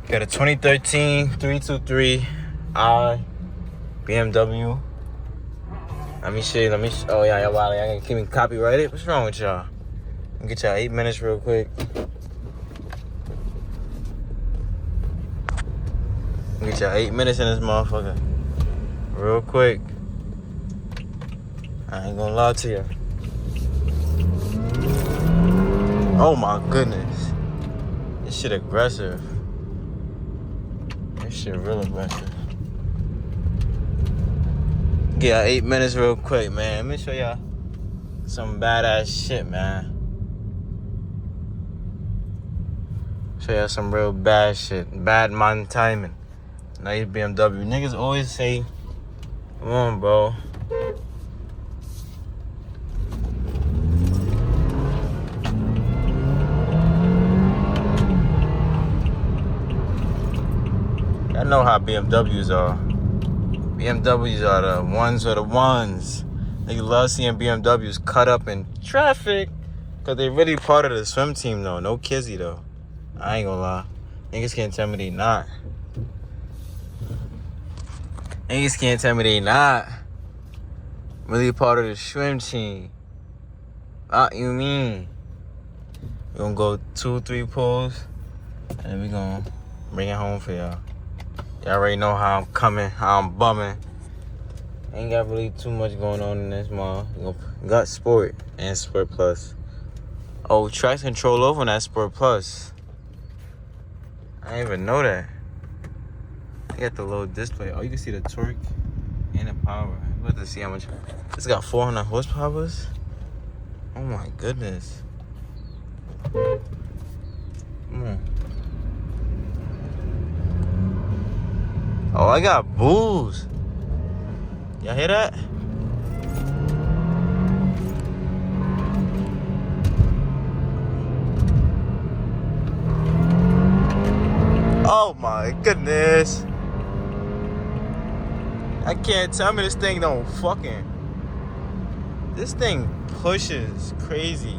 Got a 2013 323i BMW. Let me see. Oh, yeah, wow. Y'all gonna keep me copyrighted? What's wrong with y'all? Let me get y'all 8 minutes real quick. Get y'all 8 minutes in this motherfucker. Real quick. I ain't gonna lie to you. Oh my goodness. This shit aggressive. This shit real aggressive. Get y'all 8 minutes real quick, man. Let me show y'all some badass shit, man. Show y'all some real bad shit. Bad man timing. Nice BMW. Niggas always say, come on, bro. I know how BMWs are. BMWs are the ones of the ones. Niggas love seeing BMWs cut up in traffic. Cause they really part of the swim team though. No kizzy though. I ain't gonna lie. Niggas can't tell me they not. Niggas can't tell me they not. Really part of the swim team. What you mean? We gonna go 2-3 pulls. And we gonna bring it home for y'all. Y'all already know how I'm coming, how I'm bumming. Ain't got really too much going on in this mall. Got Sport and Sport Plus. Oh, traction control over on that Sport Plus. I didn't even know that. I got the low display. Oh, you can see the torque and the power. Let's see how much. This got 400 horsepower. Oh my goodness. Come on. Oh, I got booze. Y'all hear that? Oh my goodness. I can't tell me this thing don't fucking. This thing pushes crazy.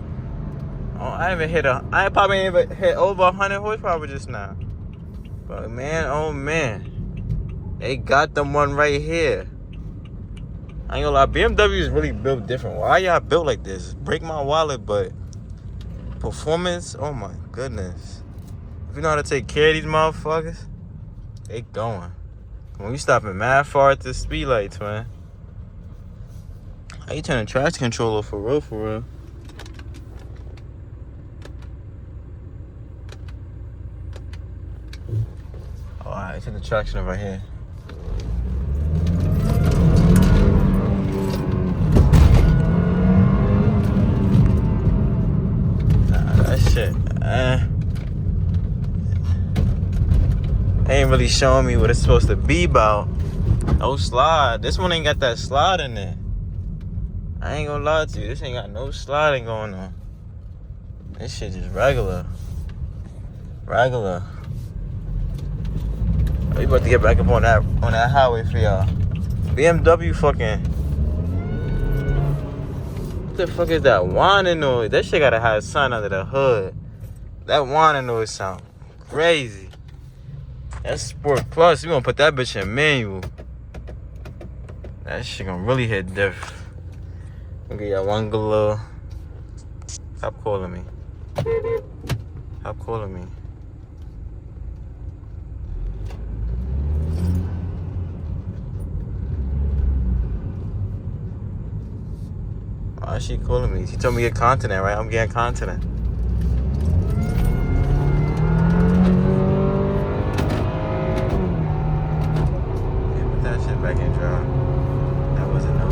Oh, I probably ain't even hit over 100 horsepower just now. But man, oh man. They got them one right here. I ain't gonna lie, BMW is really built different. Why y'all built like this? Break my wallet, but performance, oh my goodness. If you know how to take care of these motherfuckers, they going. When we stopping mad far at the speed lights, man. How you turn the traction controller for real, for real? Oh, alright, turn the traction over here. Nah, that shit, ain't really showing me what it's supposed to be about. No slide. This one ain't got that slide in there. I ain't gonna lie to you. This ain't got no sliding going on. This shit just regular. Regular. We about to get back up on that highway for y'all. BMW fucking. What the fuck is that whining noise? That shit gotta have sun under the hood. That whining noise sound crazy. That's Sport Plus. We gonna put that bitch in manual. That shit gonna really hit diff. I'll give y'all one good little. Stop calling me. Stop calling me. Why is she calling me? She told me to get continent, right? I'm getting continent. Back in drive. That wasn't no.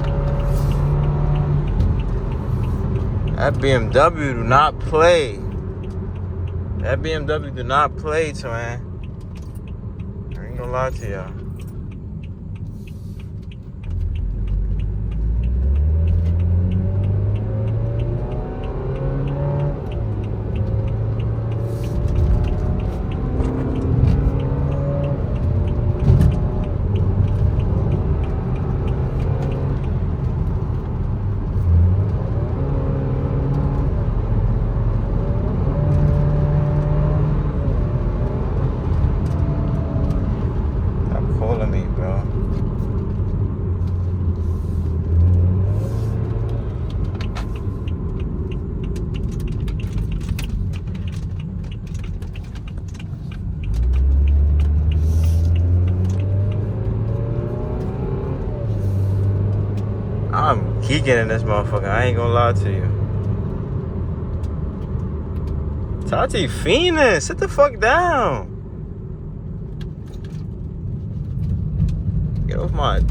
That BMW do not play. That BMW do not play, man. I ain't gonna lie to y'all. geeking in this motherfucker. I ain't gonna lie to you. Tati fiending. Sit the fuck down. Get off my...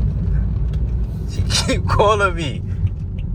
She keep calling me.